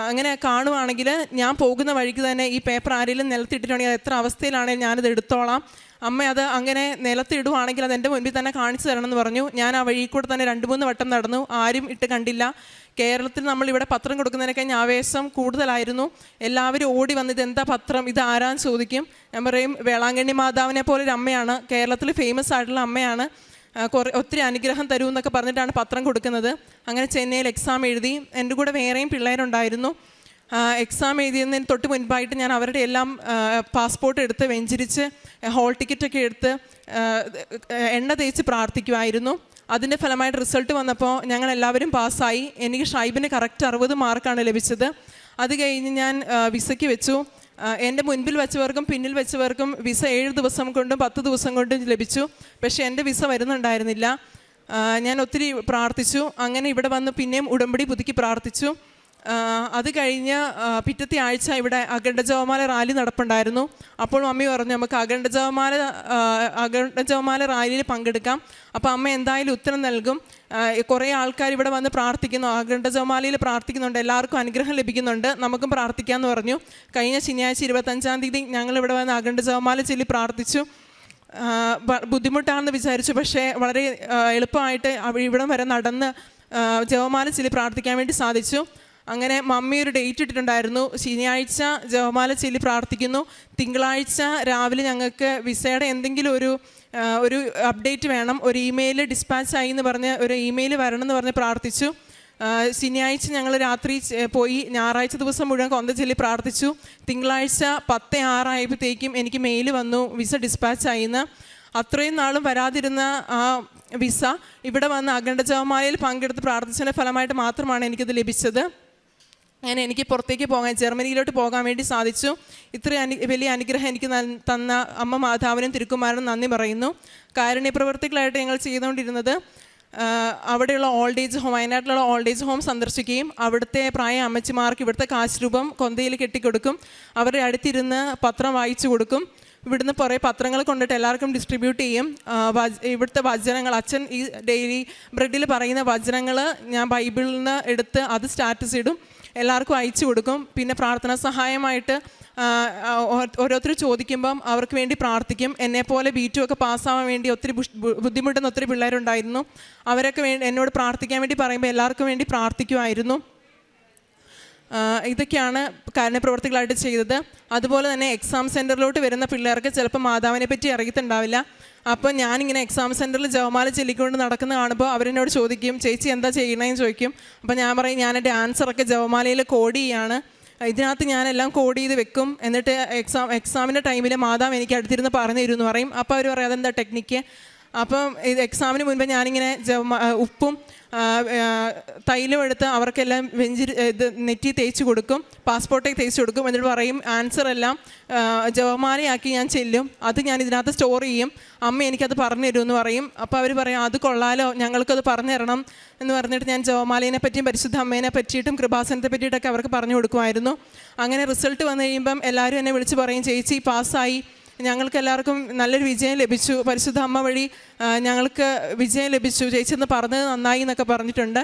Speaker 3: അങ്ങനെ കാണുവാണെങ്കിൽ ഞാൻ പോകുന്ന വഴിക്ക് തന്നെ ഈ പേപ്പർ ആരെങ്കിലും നിലത്തിട്ടിട്ടുണ്ടെങ്കിൽ അത് എത്ര അവസ്ഥയിലാണെങ്കിൽ ഞാനത് എടുത്തോളാം. അമ്മ അത് അങ്ങനെ നിലത്തിടുവാണെങ്കിൽ അത് എൻ്റെ മുൻപിൽ തന്നെ കാണിച്ചു തരണം എന്ന് പറഞ്ഞു. ഞാൻ ആ വഴി കൂടെ തന്നെ 2-3 വട്ടം നടന്നു, ആരും ഇട്ട് കണ്ടില്ല. കേരളത്തിൽ നമ്മളിവിടെ പത്രം കൊടുക്കുന്നതിനൊക്കെ ആവേശം കൂടുതലായിരുന്നു. എല്ലാവരും ഓടി വന്ന് ഇതെന്താ പത്രം, ഇത് ആരാന്ന് ചോദിക്കും. ഞാൻ പറയും വേളാങ്കണ്ണി മാതാവിനെ പോലൊരു അമ്മയാണ്, കേരളത്തിൽ ഫേമസ് ആയിട്ടുള്ള അമ്മയാണ്, ഒത്തിരി അനുഗ്രഹം തരൂ എന്നൊക്കെ പറഞ്ഞിട്ടാണ് പത്രം കൊടുക്കുന്നത്. അങ്ങനെ ചെന്നൈയിൽ എക്സാം എഴുതി. എൻ്റെ കൂടെ വേറെയും പിള്ളേരുണ്ടായിരുന്നു. എക്സാം എഴുതിയതിന് തൊട്ട് മുൻപായിട്ട് ഞാൻ അവരുടെ എല്ലാം പാസ്പോർട്ട് എടുത്ത് വെഞ്ചരിച്ച് ഹോൾ ടിക്കറ്റൊക്കെ എടുത്ത് എണ്ണ തേച്ച് പ്രാർത്ഥിക്കുമായിരുന്നു. അതിൻ്റെ ഫലമായിട്ട് റിസൾട്ട് വന്നപ്പോൾ ഞങ്ങൾ എല്ലാവരും പാസ്സായി. എനിക്ക് ഷൈബിന് കറക്റ്റ് 60 മാർക്കാണ് ലഭിച്ചത്. അത് കഴിഞ്ഞ് ഞാൻ വിസയ്ക്ക് വെച്ചു. എൻ്റെ മുൻപിൽ വെച്ചവർക്കും പിന്നിൽ വെച്ചവർക്കും വിസ 7 ദിവസം കൊണ്ടും 10 ദിവസം കൊണ്ടും ലഭിച്ചു. പക്ഷേ എൻ്റെ വിസ വരുന്നുണ്ടായിരുന്നില്ല. ഞാൻ ഒത്തിരി പ്രാർത്ഥിച്ചു. അങ്ങനെ ഇവിടെ വന്ന് പിന്നെയും ഉടമ്പടി പുതുക്കി പ്രാർത്ഥിച്ചു. അത് കഴിഞ്ഞ് പിറ്റത്തെ ആഴ്ച ഇവിടെ അഖണ്ഡ ജപമാല റാലി നടപ്പുണ്ടായിരുന്നു. അപ്പോൾ മമ്മി പറഞ്ഞു നമുക്ക് അഖണ്ഡ ജപമാല റാലിയിൽ പങ്കെടുക്കാം. അപ്പോൾ അമ്മ എന്തായാലും ഉത്തരം നൽകും. കുറേ ആൾക്കാർ ഇവിടെ വന്ന് പ്രാർത്ഥിക്കുന്നു, അഖണ്ഡ ജപമാലയിൽ പ്രാർത്ഥിക്കുന്നുണ്ട്, എല്ലാവർക്കും അനുഗ്രഹം ലഭിക്കുന്നുണ്ട്, നമുക്കും പ്രാർത്ഥിക്കാമെന്ന് പറഞ്ഞു. കഴിഞ്ഞ ശനിയാഴ്ച 25-ാം തീയതി ഞങ്ങളിവിടെ വന്ന് അഖണ്ഡ ജപമാല ചൊല്ലി പ്രാർത്ഥിച്ചു. ബുദ്ധിമുട്ടാണെന്ന് വിചാരിച്ചു, പക്ഷേ വളരെ എളുപ്പമായിട്ട് ഇവിടം വരെ നടന്ന് ജപമാല ചൊല്ലി പ്രാർത്ഥിക്കാൻ വേണ്ടി സാധിച്ചു. അങ്ങനെ മമ്മി ഒരു ഡേറ്റ് ഇട്ടിട്ടുണ്ടായിരുന്നു. ശനിയാഴ്ച ജപമാല ചൊല്ലി പ്രാർത്ഥിക്കുന്നു, തിങ്കളാഴ്ച രാവിലെ ഞങ്ങൾക്ക് വിസയുടെ എന്തെങ്കിലും ഒരു അപ്ഡേറ്റ് വേണം, ഒരു ഇമെയിൽ ഡിസ്പാച്ച് ആയി എന്ന് പറഞ്ഞ് ഒരു ഇമെയിൽ വരണം എന്ന് പറഞ്ഞ് പ്രാർത്ഥിച്ചു. ശനിയാഴ്ച ഞങ്ങൾ രാത്രി പോയി ഞായറാഴ്ച ദിവസം മുഴുവൻ കൊന്ത ചൊല്ലി പ്രാർത്ഥിച്ചു. തിങ്കളാഴ്ച 10:06 ആയപ്പോഴത്തേക്കും എനിക്ക് മെയിൽ വന്നു വിസ ഡിസ്പാച്ച് ആയിന്ന്. അത്രയും നാളും വരാതിരുന്ന ആ വിസ ഇവിടെ വന്ന് അഖണ്ഡ ജപമാലയിൽ പങ്കെടുത്ത് പ്രാർത്ഥിച്ചതിൻ്റെ ഫലമായിട്ട് മാത്രമാണ് എനിക്കത് ലഭിച്ചത്. അങ്ങനെ എനിക്ക് പുറത്തേക്ക് പോകാൻ, ജർമ്മനിയിലോട്ട് പോകാൻ വേണ്ടി സാധിച്ചു. ഇത്രയും വലിയ അനുഗ്രഹം എനിക്ക് തന്ന അമ്മ മാതാവിനും തിരുക്കുമാരനും നന്ദി പറയുന്നു. കാരുണ്യ പ്രവർത്തികളായിട്ട് ഞങ്ങൾ ചെയ്തുകൊണ്ടിരുന്നത് അവിടെയുള്ള ഓൾഡ് ഏജ് ഹോം, വയനാട്ടിലുള്ള ഓൾഡ് ഏജ് ഹോം സന്ദർശിക്കുകയും അവിടുത്തെ പ്രായ അമ്മച്ചിമാർക്ക് ഇവിടുത്തെ കാശ് രൂപം കൊന്തയിൽ കെട്ടിക്കൊടുക്കും, അവരുടെ അടുത്തിരുന്ന് പത്രം വായിച്ചു കൊടുക്കും. ഇവിടുന്ന് കുറേ പത്രങ്ങൾ കൊണ്ടിട്ട് എല്ലാവർക്കും ഡിസ്ട്രിബ്യൂട്ട് ചെയ്യും. ഇവിടുത്തെ വചനങ്ങൾ, അച്ഛൻ ഈ ഡെയിലി ബ്രെഡിൽ പറയുന്ന വചനങ്ങൾ ഞാൻ ബൈബിളിൽ നിന്ന് എടുത്ത് അത് സ്റ്റാറ്റസ് ഇടും, എല്ലാവർക്കും അയച്ചു കൊടുക്കും. പിന്നെ പ്രാർത്ഥനാ സഹായമായിട്ട് ഓരോരുത്തർ ചോദിക്കുമ്പം അവർക്ക് വേണ്ടി പ്രാർത്ഥിക്കും. എന്നെപ്പോലെ B2 ഒക്കെ പാസ്സാവാൻ വേണ്ടി ഒത്തിരി ബുദ്ധിമുട്ടുന്ന ഒത്തിരി പിള്ളേരുണ്ടായിരുന്നു. അവരൊക്കെ എന്നോട് പ്രാർത്ഥിക്കാൻ വേണ്ടി പറയുമ്പോൾ എല്ലാവർക്കും വേണ്ടി പ്രാർത്ഥിക്കുമായിരുന്നു. ഇതൊക്കെയാണ് കാരുണ്യപ്രവർത്തികളായിട്ട് ചെയ്തത്. അതുപോലെ തന്നെ എക്സാം സെൻറ്ററിലോട്ട് വരുന്ന പിള്ളേർക്ക് ചിലപ്പോൾ മാതാവിനെ പറ്റി അറിയത്തുണ്ടാവില്ല. അപ്പോൾ ഞാനിങ്ങനെ എക്സാം സെൻറ്ററിൽ ജപമാല ചൊല്ലിക്കൊണ്ട് നടക്കുന്ന കാണുമ്പോൾ അവരെന്നോട് ചോദിക്കും, ചേച്ചി എന്താ ചെയ്യണമെന്ന് ചോദിക്കും. അപ്പോൾ ഞാൻ പറയും ഞാൻ എൻ്റെ ആൻസറൊക്കെ ജപമാലയിൽ കോഡ് ചെയ്യാണ്, ഇതിനകത്ത് ഞാനെല്ലാം കോഡ് ചെയ്ത് വെക്കും. എന്നിട്ട് എക്സാമിൻ്റെ ടൈമിൽ മാതാവ് എനിക്ക് അടുത്തിരുന്ന് പറഞ്ഞു തരും എന്ന് പറയും. അപ്പോൾ അവർ പറയും അതെന്താ ടെക്നിക്ക്. അപ്പം ഇത് എക്സാമിന് മുൻപ് ഞാനിങ്ങനെ ഉപ്പും തൈലും എടുത്ത് അവർക്കെല്ലാം ഇത് നെറ്റി തേച്ച് കൊടുക്കും, പാസ്പോർട്ടേക്ക് തേച്ച് കൊടുക്കും. എന്നിട്ട് പറയും ആൻസർ എല്ലാം ജപമാലയാക്കി ഞാൻ ചെല്ലും, അത് ഞാൻ ഇതിനകത്ത് സ്റ്റോർ ചെയ്യും, അമ്മ എനിക്കത് പറഞ്ഞു തരുമെന്ന് പറയും. അപ്പോൾ അവർ പറയും അത് കൊള്ളാലോ, ഞങ്ങൾക്കത് പറഞ്ഞു തരണം എന്ന് പറഞ്ഞിട്ട് ഞാൻ ജപമാലേനെ പറ്റിയും പരിശുദ്ധ അമ്മേനെ പറ്റിയിട്ടും കൃപാസനത്തെ പറ്റിയിട്ടൊക്കെ അവർക്ക് പറഞ്ഞു കൊടുക്കുമായിരുന്നു. അങ്ങനെ റിസൾട്ട് വന്നു കഴിയുമ്പം എല്ലാവരും എന്നെ വിളിച്ച് പറയും ചേച്ചി പാസ്സായി, ഞങ്ങൾക്ക് എല്ലാവർക്കും നല്ലൊരു വിജയം ലഭിച്ചു, പരിശുദ്ധ അമ്മ വഴി ഞങ്ങൾക്ക് വിജയം ലഭിച്ചു, ചേച്ചി എന്ന് പറഞ്ഞത് നന്നായി എന്നൊക്കെ പറഞ്ഞിട്ടുണ്ട്.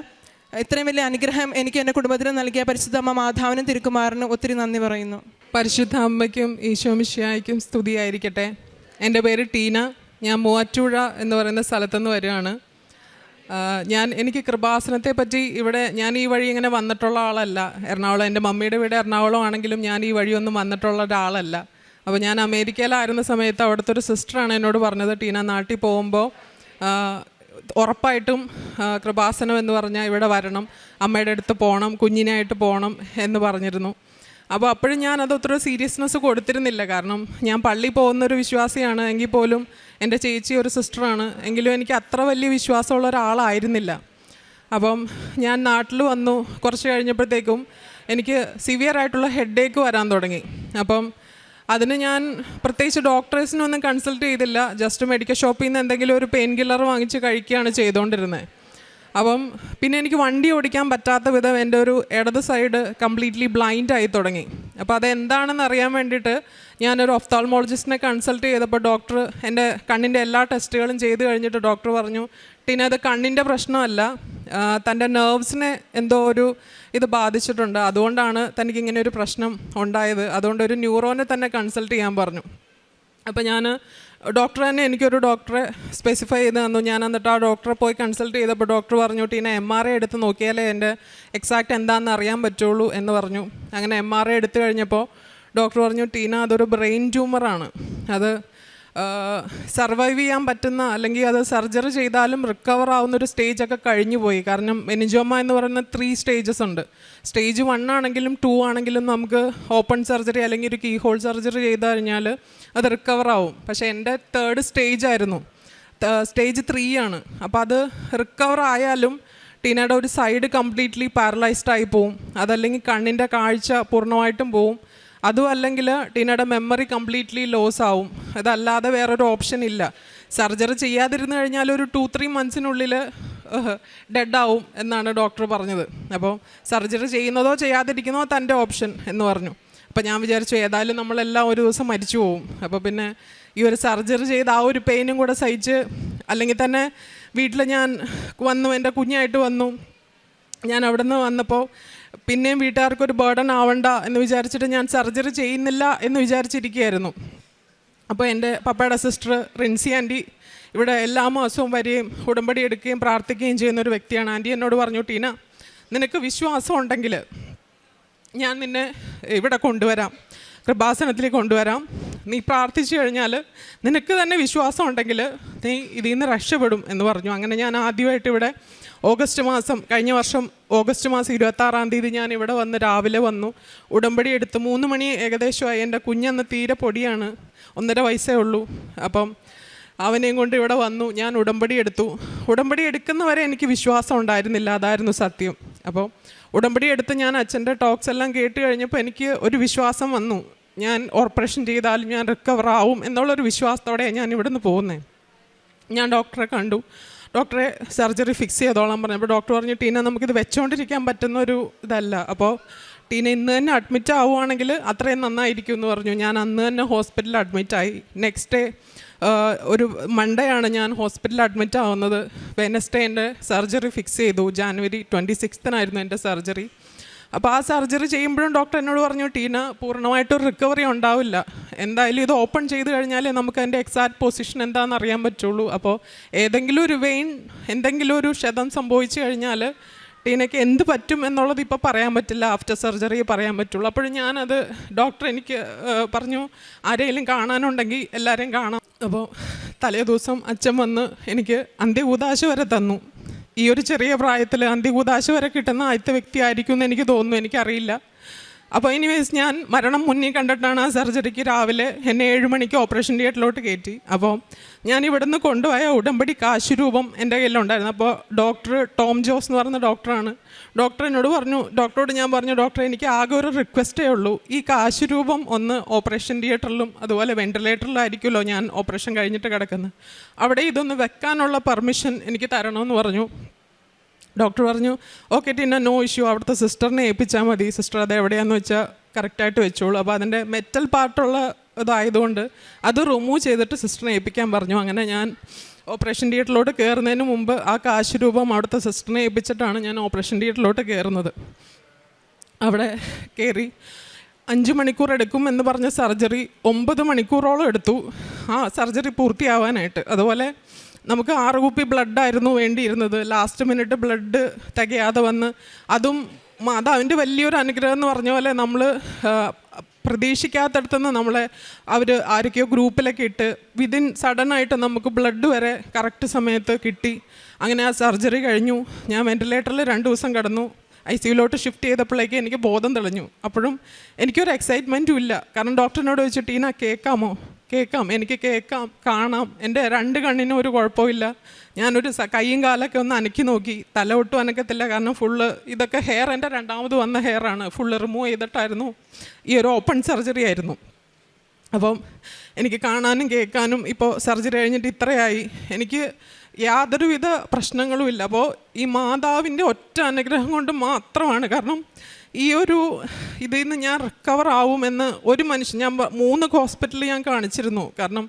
Speaker 3: ഇത്രയും വലിയ അനുഗ്രഹം എനിക്ക് എൻ്റെ കുടുംബത്തിന് നൽകിയ പരിശുദ്ധ അമ്മ മാതാവിനും തിരുക്കുമാരനും ഒത്തിരി നന്ദി പറയുന്നു.
Speaker 4: പരിശുദ്ധ അമ്മയ്ക്കും ഈശോ മിശിഹായ്ക്കും സ്തുതിയായിരിക്കട്ടെ. എൻ്റെ പേര് ടീന, ഞാൻ മൂവാറ്റുപുഴ എന്ന് പറയുന്ന സ്ഥലത്തുനിന്ന് വരികയാണ്. എനിക്ക് കൃപാസനത്തെ പറ്റി ഞാൻ ഈ വഴി ഇങ്ങനെ വന്നിട്ടുള്ള ആളല്ല. എറണാകുളം, എൻ്റെ മമ്മിയുടെ വീട് എറണാകുളം ആണെങ്കിലും ഞാൻ ഈ വഴിയൊന്നും വന്നിട്ടുള്ള ഒരാളല്ല. അപ്പോൾ ഞാൻ അമേരിക്കയിലായിരുന്ന സമയത്ത് അവിടുത്തെ ഒരു സിസ്റ്ററാണ് എന്നോട് പറഞ്ഞത്, ടീന നാട്ടിൽ പോകുമ്പോൾ ഉറപ്പായിട്ടും കൃപാസനം എന്ന് പറഞ്ഞാൽ ഇവിടെ വരണം, അമ്മയുടെ അടുത്ത് പോകണം, കുഞ്ഞിനായിട്ട് പോകണം എന്ന് പറഞ്ഞിരുന്നു. അപ്പോൾ അപ്പോഴും ഞാനത് ഒത്തിരി സീരിയസ്നെസ് കൊടുത്തിരുന്നില്ല. കാരണം ഞാൻ പള്ളി പോകുന്നൊരു വിശ്വാസിയാണ് എങ്കിൽ പോലും എൻ്റെ ചേച്ചി ഒരു സിസ്റ്ററാണ്, എങ്കിലും എനിക്ക് അത്ര വലിയ വിശ്വാസമുള്ള ഒരാളായിരുന്നില്ല. അപ്പം ഞാൻ നാട്ടിൽ വന്നു. കുറച്ച് കഴിഞ്ഞപ്പോഴത്തേക്കും എനിക്ക് സിവിയറായിട്ടുള്ള ഹെഡേക്ക് വരാൻ തുടങ്ങി. അപ്പം അതിന് ഞാൻ പ്രത്യേകിച്ച് ഡോക്ടേഴ്സിനൊന്നും കൺസൾട്ട് ചെയ്തില്ല. ജസ്റ്റ് മെഡിക്കൽ ഷോപ്പിൽ നിന്ന് എന്തെങ്കിലും ഒരു പെയിൻ കില്ലർ വാങ്ങിച്ച് കഴിക്കുകയാണ് ചെയ്തുകൊണ്ടിരുന്നത്. അപ്പം പിന്നെ എനിക്ക് വണ്ടി ഓടിക്കാൻ പറ്റാത്ത വിധം എൻ്റെ ഒരു ഇടത് സൈഡ് കംപ്ലീറ്റ്ലി ബ്ലൈൻഡ് ആയി തുടങ്ങി. അപ്പോൾ അതെന്താണെന്ന് അറിയാൻ വേണ്ടിയിട്ട് ഞാനൊരു ഒഫ്താൽമോളജിസ്റ്റിനെ കൺസൾട്ട് ചെയ്തപ്പോൾ ഡോക്ടർ എൻ്റെ കണ്ണിൻ്റെ എല്ലാ ടെസ്റ്റുകളും ചെയ്ത് കഴിഞ്ഞിട്ട് ഡോക്ടർ പറഞ്ഞു, ടീന അത് കണ്ണിൻ്റെ പ്രശ്നമല്ല, തൻ്റെ നെർവ്സിനെ എന്തോ ഒരു ഇത് ബാധിച്ചിട്ടുണ്ട്, അതുകൊണ്ടാണ് തനിക്കിങ്ങനെ ഒരു പ്രശ്നം ഉണ്ടായത്, അതുകൊണ്ട് ഒരു ന്യൂറോനെ തന്നെ കൺസൾട്ട് ചെയ്യാൻ പറഞ്ഞു. അപ്പോൾ ഞാൻ ഡോക്ടർ തന്നെ എനിക്കൊരു ഡോക്ടറെ സ്പെസിഫൈ ചെയ്ത് തന്നു. ഞാൻ എന്നിട്ട് ആ ഡോക്ടറെ പോയി കൺസൾട്ട് ചെയ്തപ്പോൾ ഡോക്ടർ പറഞ്ഞു, ടീന MRI എടുത്ത് നോക്കിയാലേ എൻ്റെ എക്സാക്റ്റ് എന്താണെന്ന് അറിയാൻ പറ്റുള്ളൂ എന്ന് പറഞ്ഞു. അങ്ങനെ MRI എടുത്തു കഴിഞ്ഞപ്പോൾ ഡോക്ടർ പറഞ്ഞു, ടീന അതൊരു ബ്രെയിൻ ട്യൂമറാണ്, അത് സർവൈവ് ചെയ്യാൻ പറ്റുന്ന, അല്ലെങ്കിൽ അത് സർജറി ചെയ്താലും റിക്കവർ ആവുന്നൊരു സ്റ്റേജൊക്കെ കഴിഞ്ഞു പോയി. കാരണം മെനിഞ്ചോമ എന്ന് പറയുന്ന 3 സ്റ്റേജസ് ഉണ്ട്. സ്റ്റേജ് 1 ആണെങ്കിലും 2 ആണെങ്കിലും നമുക്ക് ഓപ്പൺ സർജറി അല്ലെങ്കിൽ ഒരു കീ ഹോൾ സർജറി ചെയ്ത് കഴിഞ്ഞാൽ അത് റിക്കവർ ആവും. പക്ഷേ എൻ്റെ 3rd സ്റ്റേജ് ആയിരുന്നു, സ്റ്റേജ് 3 ആണ്. അപ്പോൾ അത് റിക്കവർ ആയാലും ടീനയുടെ ഒരു സൈഡ് കംപ്ലീറ്റ്ലി പാരലൈസ്ഡ് ആയി പോവും, അതല്ലെങ്കിൽ കണ്ണിൻ്റെ കാഴ്ച പൂർണ്ണമായിട്ടും പോവും, അതും അല്ലെങ്കിൽ ടീനയുടെ മെമ്മറി കംപ്ലീറ്റ്ലി ലോസ് ആവും. അതല്ലാതെ വേറൊരു ഓപ്ഷൻ ഇല്ല. സർജറി ചെയ്യാതിരുന്നു കഴിഞ്ഞാൽ ഒരു 2-3 മന്ത്സിനുള്ളിൽ ഡെഡാവും എന്നാണ് ഡോക്ടർ പറഞ്ഞത്. അപ്പോൾ സർജറി ചെയ്യുന്നതോ ചെയ്യാതിരിക്കുന്നതോ തൻ്റെ ഓപ്ഷൻ എന്ന് പറഞ്ഞു. അപ്പോൾ ഞാൻ വിചാരിച്ചു ഏതായാലും നമ്മളെല്ലാം ഒരു ദിവസം മരിച്ചു പോവും, അപ്പോൾ പിന്നെ ഈ ഒരു സർജറി ചെയ്ത് ആ ഒരു പെയിനും കൂടെ സഹിച്ച്, അല്ലെങ്കിൽ തന്നെ വീട്ടിൽ ഞാൻ വന്നു, എൻ്റെ കുഞ്ഞായിട്ട് വന്നു. ഞാൻ അവിടെ നിന്ന് വന്നപ്പോൾ പിന്നെയും വീട്ടുകാർക്കൊരു ബേർഡൻ ആവണ്ട എന്ന് വിചാരിച്ചിട്ട് ഞാൻ സർജറി ചെയ്യുന്നില്ല എന്ന് വിചാരിച്ചിരിക്കുകയായിരുന്നു. അപ്പോൾ എൻ്റെ പപ്പയുടെ സിസ്റ്റർ റിൻസി ആൻറ്റി ഇവിടെ എല്ലാ മാസവും വരികയും ഉടമ്പടി എടുക്കുകയും പ്രാർത്ഥിക്കുകയും ചെയ്യുന്നൊരു വ്യക്തിയാണ്. ആൻറ്റി എന്നോട് പറഞ്ഞു, ടീന നിനക്ക് വിശ്വാസം ഉണ്ടെങ്കിൽ ഞാൻ നിന്നെ ഇവിടെ കൊണ്ടുവരാം, കൃപാസനത്തിലേക്ക് കൊണ്ടുവരാം, നീ പ്രാർത്ഥിച്ചു കഴിഞ്ഞാൽ നിനക്ക് തന്നെ വിശ്വാസം ഉണ്ടെങ്കിൽ നീ ഇതിൽ നിന്ന് രക്ഷപ്പെടും എന്ന് പറഞ്ഞു. അങ്ങനെ ഞാൻ ആദ്യമായിട്ട് ഇവിടെ കഴിഞ്ഞ വർഷം ഓഗസ്റ്റ് മാസം 26-ാം തീയതി ഞാൻ ഇവിടെ വന്ന് രാവിലെ വന്നു, ഉടമ്പടി എടുത്ത് 3 മണി ഏകദേശമായി. എൻ്റെ കുഞ്ഞന്ന് തീരെ പൊടിയാണ്, 1.5 വയസ്സേ ഉള്ളൂ. അപ്പം അവനെയും കൊണ്ട് ഇവിടെ വന്നു, ഞാൻ ഉടമ്പടി എടുത്തു. ഉടമ്പടി എടുക്കുന്നവരെ എനിക്ക് വിശ്വാസം ഉണ്ടായിരുന്നില്ല, അതായിരുന്നു സത്യം. അപ്പോൾ ഉടമ്പടി എടുത്ത് ഞാൻ അച്ഛൻ്റെ ടോക്സ് എല്ലാം കേട്ട് കഴിഞ്ഞപ്പോൾ എനിക്ക് ഒരു വിശ്വാസം വന്നു, ഞാൻ ഓപ്പറേഷൻ ചെയ്താലും ഞാൻ റിക്കവർ ആവും എന്നുള്ളൊരു വിശ്വാസത്തോടെ ഞാൻ ഇവിടുന്ന് പോകുന്നത്. ഞാൻ ഡോക്ടറെ കണ്ടു. ഡോക്ടറെ സർജറി ഫിക്സ് ചെയ്തോളാൻ പറഞ്ഞു. അപ്പോൾ ഡോക്ടർ പറഞ്ഞു, ടീന നമുക്കിത് വെച്ചുകൊണ്ടിരിക്കാൻ പറ്റുന്നൊരു ഇതല്ല, അപ്പോൾ ടീന ഇന്ന് തന്നെ അഡ്മിറ്റ് ആവുകയാണെങ്കിൽ അത്രയും നന്നായിരിക്കും എന്ന് പറഞ്ഞു. ഞാൻ അന്ന് തന്നെ ഹോസ്പിറ്റലിൽ അഡ്മിറ്റായി. നെക്സ്റ്റ് ഡേ ഒരു മൺഡേ ആണ് ഞാൻ ഹോസ്പിറ്റലിൽ അഡ്മിറ്റ് ആവുന്നത്. വെനസ്ഡേ എൻ്റെ സർജറി ഫിക്സ് ചെയ്തു. ജാനുവരി 26-നായിരുന്നു എൻ്റെ സർജറി. അപ്പോൾ ആ സർജറി ചെയ്യുമ്പോഴും ഡോക്ടർ എന്നോട് പറഞ്ഞു, ടീന പൂർണ്ണമായിട്ടൊരു റിക്കവറി ഉണ്ടാവില്ല, എന്തായാലും ഇത് ഓപ്പൺ ചെയ്ത് കഴിഞ്ഞാലേ നമുക്ക് അതിൻ്റെ എക്സാക്ട് പൊസിഷൻ എന്താണെന്ന് അറിയാൻ പറ്റുള്ളൂ. അപ്പോൾ ഏതെങ്കിലും ഒരു വെയിൻ എന്തെങ്കിലും ഒരു ക്ഷതം സംഭവിച്ചു കഴിഞ്ഞാൽ ടീനയ്ക്ക് എന്ത് പറ്റും എന്നുള്ളത് ഇപ്പോൾ പറയാൻ പറ്റില്ല, ആഫ്റ്റർ സർജറി പറയാൻ പറ്റുള്ളൂ. അപ്പോഴും ഞാനത് ഡോക്ടർ എനിക്ക് പറഞ്ഞു, ആരെങ്കിലും കാണാനുണ്ടെങ്കിൽ എല്ലാവരെയും കാണാം. അപ്പോൾ തലേ ദിവസം അച്ഛൻ വന്ന് എനിക്ക് അന്ത്യകൂദാശ വരെ തന്നു. ഈ ഒരു ചെറിയ പ്രായത്തിൽ അന്ത്യകൂദാശ വരെ കിട്ടുന്ന ആദ്യത്തെ വ്യക്തി ആയിരിക്കും എന്ന് എനിക്ക് തോന്നുന്നു, എനിക്കറിയില്ല. അപ്പോൾ എനിവേസ് ഞാൻ മരണം മുന്നിൽ കണ്ടിട്ടാണ് ആ സർജറിക്ക് രാവിലെ എന്നെ 7 മണിക്ക് ഓപ്പറേഷൻ തിയേറ്ററിലോട്ട് കയറ്റി. അപ്പോൾ ഞാൻ ഇവിടുന്ന് കൊണ്ടുപോയ ഉടമ്പടി കാശ് രൂപം എൻ്റെ കയ്യിലുണ്ടായിരുന്നു. അപ്പോൾ ഡോക്ടർ ടോം ജോസ് എന്ന് പറയുന്ന ഡോക്ടറാണ്. ഡോക്ടർ എന്നോട് പറഞ്ഞു, ഡോക്ടറോട് ഞാൻ പറഞ്ഞു, ഡോക്ടറെ എനിക്ക് ആകെ ഒരു റിക്വസ്റ്റേ ഉള്ളൂ, ഈ കാശ് രൂപം ഒന്ന് ഓപ്പറേഷൻ തിയേറ്ററിലും അതുപോലെ വെൻറ്റിലേറ്ററിലായിരിക്കുമല്ലോ ഞാൻ ഓപ്പറേഷൻ കഴിഞ്ഞിട്ട് കിടക്കുന്നത്, അവിടെ ഇതൊന്ന് വെക്കാനുള്ള പെർമിഷൻ എനിക്ക് തരണമെന്ന് പറഞ്ഞു. ഡോക്ടർ പറഞ്ഞു, ഓക്കെ ടീന, നോ ഇഷ്യൂ, അവിടുത്തെ സിസ്റ്ററിനെ ഏൽപ്പിച്ചാൽ മതി, സിസ്റ്റർ അത് എവിടെയാണെന്ന് വെച്ചാൽ കറക്റ്റായിട്ട് വെച്ചോളൂ. അപ്പോൾ അതിൻ്റെ മെറ്റൽ പാർട്ടുള്ള ഇതായതുകൊണ്ട് അത് റിമൂവ് ചെയ്തിട്ട് സിസ്റ്ററിനെ ഏൽപ്പിക്കാൻ പറഞ്ഞു. അങ്ങനെ ഞാൻ ഓപ്പറേഷൻ തിയേറ്ററിലോട്ട് കയറുന്നതിന് മുമ്പ് ആ കാശ് രൂപം അവിടുത്തെ സിസ്റ്ററിനെ ഏൽപ്പിച്ചിട്ടാണ് ഞാൻ ഓപ്പറേഷൻ തിയേറ്ററിലോട്ട് കയറുന്നത്. അവിടെ കയറി 5 മണിക്കൂർ എടുക്കും എന്ന് പറഞ്ഞ സർജറി 9 മണിക്കൂറോളം എടുത്തു ആ സർജറി പൂർത്തിയാവാനായിട്ട്. അതുപോലെ നമുക്ക് 6 കുപ്പി ബ്ലഡായിരുന്നു വേണ്ടിയിരുന്നത്. ലാസ്റ്റ് മിനിറ്റ് ബ്ലഡ് തികയാതെ വന്ന് അതും മാതാവിൻ്റെ വലിയൊരു അനുഗ്രഹം എന്ന് പറഞ്ഞ പോലെ നമ്മൾ പ്രതീക്ഷിക്കാത്തടത്തുനിന്ന് നമ്മളെ അവർ ആരൊക്കെയോ ഗ്രൂപ്പിലൊക്കെ ഇട്ട് വിതിൻ സഡനായിട്ട് നമുക്ക് ബ്ലഡ് വരെ കറക്റ്റ് സമയത്ത് കിട്ടി. അങ്ങനെ ആ സർജറി കഴിഞ്ഞു. ഞാൻ വെൻറ്റിലേറ്ററിൽ 2 ദിവസം കിടന്നു. ICUലോട്ട് ഷിഫ്റ്റ് ചെയ്തപ്പോഴേക്ക് എനിക്ക് ബോധം തെളിഞ്ഞു. അപ്പോഴും എനിക്കൊരു എക്സൈറ്റ്മെൻറ്റും ഇല്ല. കാരണം ഡോക്ടറിനോട് ചോദിച്ചു, ടീന കേൾക്കാമോ? കേൾക്കാം, എനിക്ക് കേൾക്കാം, കാണാം, എൻ്റെ 2 കണ്ണിനും ഒരു കുഴപ്പമില്ല. ഞാനൊരു കൈയും കാലൊക്കെ ഒന്ന് അനക്കി നോക്കി, തല ഒട്ടും അനക്കത്തില്ല. കാരണം ഫുള്ള് ഇതൊക്കെ ഹെയർ എൻ്റെ 2ാമത് വന്ന ഹെയറാണ്. Full remove ചെയ്തിട്ടായിരുന്നു. ഈ ഒരു ഓപ്പൺ സർജറി ആയിരുന്നു. അപ്പം എനിക്ക് കാണാനും കേൾക്കാനും ഇപ്പോൾ സർജറി കഴിഞ്ഞിട്ട് ഇത്രയായി. എനിക്ക് യാതൊരുവിധ പ്രശ്നങ്ങളും ഇല്ല. അപ്പോൾ ഈ മാതാവിൻ്റെ ഒറ്റ അനുഗ്രഹം കൊണ്ട് മാത്രമാണ്. കാരണം ഈ ഒരു ഇതിൽ നിന്ന് ഞാൻ റിക്കവർ ആവുമെന്ന് ഒരു മനുഷ്യൻ, ഞാൻ 3 ഹോസ്പിറ്റലിൽ ഞാൻ കാണിച്ചിരുന്നു. കാരണം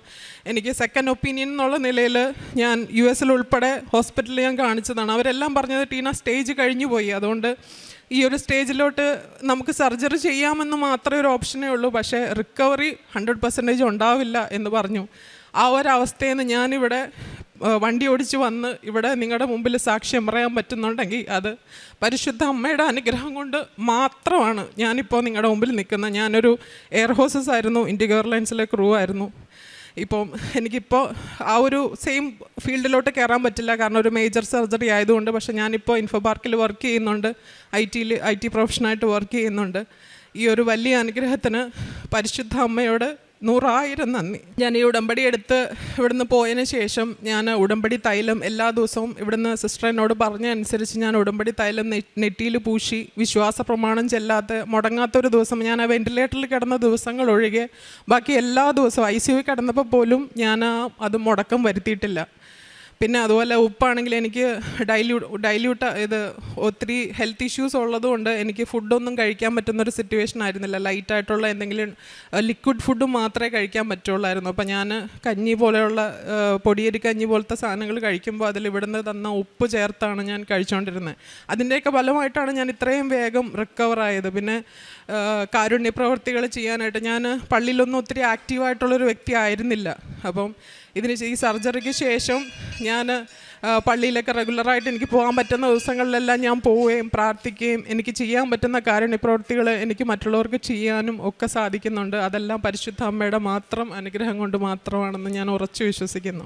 Speaker 4: എനിക്ക് സെക്കൻഡ് ഒപ്പീനിയൻ എന്നുള്ള നിലയിൽ ഞാൻ US ഉൾപ്പെടെ ഹോസ്പിറ്റലിൽ ഞാൻ കാണിച്ചതാണ്. അവരെല്ലാം പറഞ്ഞത് ടീന സ്റ്റേജ് കഴിഞ്ഞു പോയി, അതുകൊണ്ട് ഈ ഒരു സ്റ്റേജിലോട്ട് നമുക്ക് സർജറി ചെയ്യാമെന്ന് മാത്രമേ ഒരു ഓപ്ഷനേ ഉള്ളൂ, പക്ഷേ റിക്കവറി 100% ഉണ്ടാവില്ല എന്ന് പറഞ്ഞു. ആ ഒരവസ്ഥയിൽ നിന്ന് ഞാനിവിടെ വണ്ടി ഓടിച്ച് വന്ന് ഇവിടെ നിങ്ങളുടെ മുമ്പിൽ സാക്ഷ്യം പറയാൻ പറ്റുന്നുണ്ടെങ്കിൽ അത് പരിശുദ്ധ അമ്മയുടെ അനുഗ്രഹം കൊണ്ട് മാത്രമാണ് ഞാനിപ്പോൾ നിങ്ങളുടെ മുമ്പിൽ നിൽക്കുന്നത്. ഞാനൊരു എയർ ഹോസ്റ്റസ് ആയിരുന്നു, ഇൻഡിഗോ എയർലൈൻസിലെ ക്രൂ ആയിരുന്നു. ഇപ്പം എനിക്കിപ്പോൾ ആ ഒരു സെയിം ഫീൽഡിലോട്ട് കയറാൻ പറ്റില്ല, കാരണം ഒരു മേജർ സർജറി ആയതുകൊണ്ട്. പക്ഷേ ഞാനിപ്പോൾ ഇൻഫോ പാർക്കിൽ വർക്ക് ചെയ്യുന്നുണ്ട്, IT പ്രൊഫഷനായിട്ട് വർക്ക് ചെയ്യുന്നുണ്ട്. ഈ ഒരു വലിയ അനുഗ്രഹത്തിന് പരിശുദ്ധ അമ്മയോട് 100,000 നന്ദി. ഞാൻ ഈ ഉടമ്പടി എടുത്ത് ഇവിടുന്ന് പോയതിന് ശേഷം ഞാൻ ഉടമ്പടി തൈലം എല്ലാ ദിവസവും ഇവിടുന്ന് സിസ്റ്റർ എന്നോട് പറഞ്ഞ അനുസരിച്ച് ഞാൻ ഉടമ്പടി തൈലം നെറ്റിയിൽ പൂശി വിശ്വാസ പ്രമാണം ചെല്ലാത്ത മുടങ്ങാത്തൊരു ദിവസം, ഞാൻ ആ വെൻറ്റിലേറ്ററിൽ കിടന്ന ദിവസങ്ങൾ ഒഴികെ ബാക്കി എല്ലാ ദിവസവും ICU കിടന്നപ്പോൾ പോലും ഞാൻ അത് മുടക്കം വരുത്തിയിട്ടില്ല. പിന്നെ അതുപോലെ ഉപ്പാണെങ്കിൽ എനിക്ക് ഡൈല്യൂട്ട് ഇത് ഒത്തിരി ഹെൽത്ത് ഇഷ്യൂസ് ഉള്ളതുകൊണ്ട് എനിക്ക് ഫുഡൊന്നും കഴിക്കാൻ പറ്റുന്നൊരു സിറ്റുവേഷൻ ആയിരുന്നില്ല. ലൈറ്റായിട്ടുള്ള എന്തെങ്കിലും ലിക്വിഡ് ഫുഡ് മാത്രമേ കഴിക്കാൻ പറ്റുള്ളായിരുന്നു. അപ്പോൾ ഞാൻ കഞ്ഞി പോലെയുള്ള പൊടിയരി കഞ്ഞി പോലത്തെ സാധനങ്ങൾ കഴിക്കുമ്പോൾ അതിൽ ഇവിടുന്ന് തന്ന ഉപ്പ് ചേർത്താണ് ഞാൻ കഴിച്ചുകൊണ്ടിരുന്നത്. അതിൻ്റെയൊക്കെ ഫലമായിട്ടാണ് ഞാൻ ഇത്രയും വേഗം റിക്കവറായത്. പിന്നെ കാരുണ്യ പ്രവർത്തികൾ ചെയ്യാനായിട്ട് ഞാൻ പള്ളിയിലൊന്നും ഒത്തിരി ആക്റ്റീവായിട്ടുള്ളൊരു വ്യക്തി ആയിരുന്നില്ല. അപ്പം ഈ സർജറിക്ക് ശേഷം ഞാൻ പള്ളിയിലൊക്കെ റെഗുലറായിട്ട് എനിക്ക് പോകാൻ പറ്റുന്ന ദിവസങ്ങളിലെല്ലാം ഞാൻ പോവുകയും പ്രാർത്ഥിക്കുകയും എനിക്ക് ചെയ്യാൻ പറ്റുന്ന കാരുണ്യ പ്രവൃത്തികൾ എനിക്ക് മറ്റുള്ളവർക്ക് ചെയ്യാനും ഒക്കെ സാധിക്കുന്നുണ്ട്. അതെല്ലാം പരിശുദ്ധ അമ്മയുടെ മാത്രം അനുഗ്രഹം കൊണ്ട് മാത്രമാണെന്ന് ഞാൻ ഉറച്ചു വിശ്വസിക്കുന്നു.